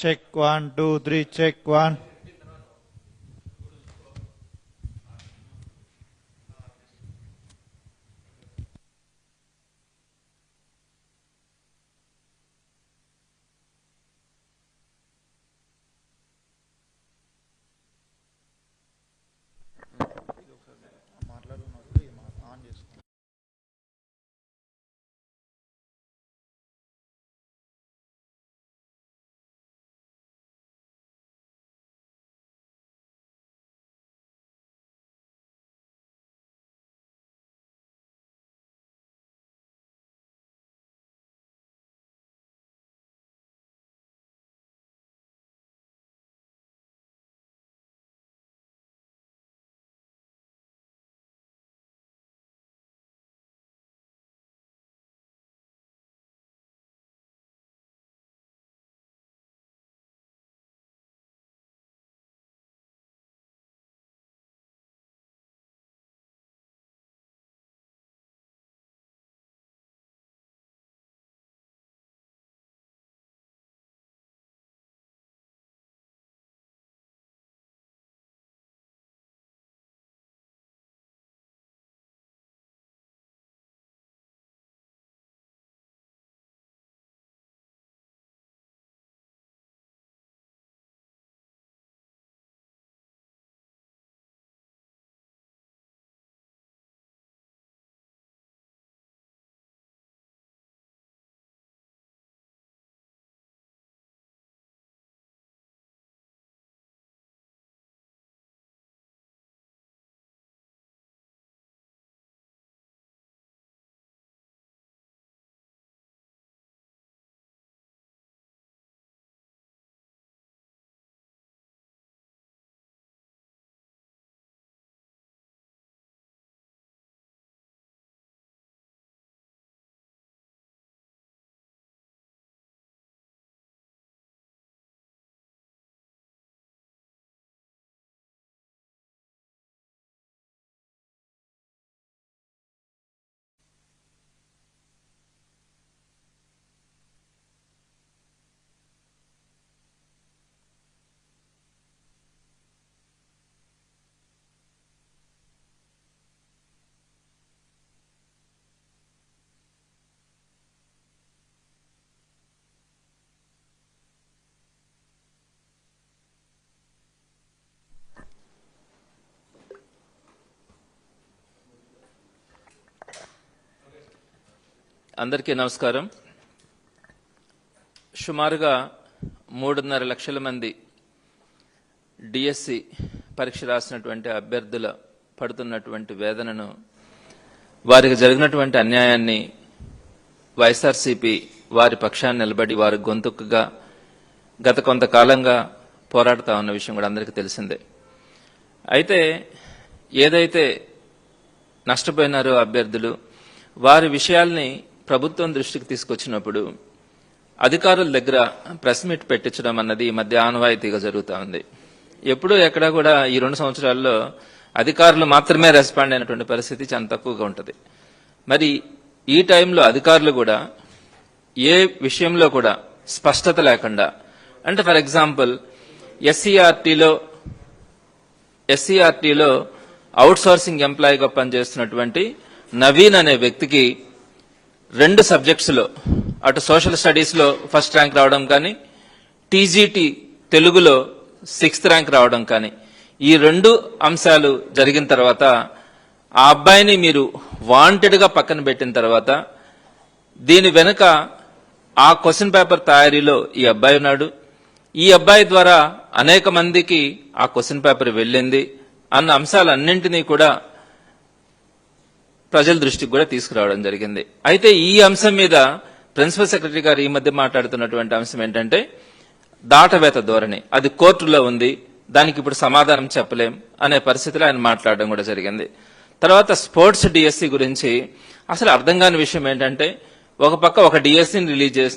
Check 1, 2, 3, check 1. అందరికీ నమస్కారం. సుమారుగా 3.5 లక్షల మంది డిఎస్సి పరీక్ష రాసినటువంటి అభ్యర్థుల పడుతున్నటువంటి వేదనను, వారికి జరిగినటువంటి అన్యాయాన్ని వైఎస్ఆర్సీపీ వారి పక్షాన్ని నిలబడి వారి గొంతుకుగా గత కొంతకాలంగా పోరాడుతా ఉన్న విషయం కూడా అందరికీ తెలిసిందే. అయితే ఏదైతే నష్టపోయినారో అభ్యర్థులు, వారి విషయాల్ని ప్రభుత్వం దృష్టికి తీసుకొచ్చినప్పుడు అధికారుల దగ్గర ప్రెస్ మీట్ పెట్టించడం అన్నది ఈ మధ్య ఆనవాయితీగా జరుగుతూ ఉంది. ఎప్పుడూ ఎక్కడా కూడా ఈ 2 సంవత్సరాల్లో అధికారులు మాత్రమే రెస్పాండ్ అయినటువంటి పరిస్థితి చాలా తక్కువగా ఉంటుంది. మరి ఈ టైంలో అధికారులు కూడా ఏ విషయంలో కూడా స్పష్టత లేకుండా, అంటే ఫర్ ఎగ్జాంపుల్ ఎస్సీఆర్టీలో అవుట్ సోర్సింగ్ ఎంప్లాయీగా పనిచేస్తున్నటువంటి నవీన్ అనే వ్యక్తికి 2 సబ్జెక్ట్స్ లో, అటు సోషల్ స్టడీస్ లో ఫస్ట్ ర్యాంక్ రావడం కానీ, టీజీటీ తెలుగులో 6th ర్యాంక్ రావడం కానీ, ఈ 2 అంశాలు జరిగిన తర్వాత ఆ అబ్బాయిని మీరు వాంటెడ్ గా పక్కన పెట్టిన తర్వాత దీని వెనుక ఆ క్వశ్చన్ పేపర్ తయారీలో ఈ అబ్బాయి ఉన్నాడు, ఈ అబ్బాయి ద్వారా అనేక మందికి ఆ క్వశ్చన్ పేపర్ వెళ్ళింది అన్న అంశాలన్నింటినీ కూడా ప్రజల దృష్టికి కూడా తీసుకురావడం జరిగింది. అయితే ఈ అంశం మీద ప్రిన్సిపల్ సెక్రటరీ గారు ఈ మధ్య మాట్లాడుతున్నటువంటి అంశం ఏంటంటే దాటవేత ధోరణి, అది కోర్టులో ఉంది, దానికి ఇప్పుడు సమాధానం చెప్పలేం అనే పరిస్థితిలో ఆయన మాట్లాడడం కూడా జరిగింది. తర్వాత స్పోర్ట్స్ డిఎస్సి గురించి అసలు అర్థం కాని విషయం ఏంటంటే, ఒక పక్క ఒక డిఎస్సిని రిలీజ్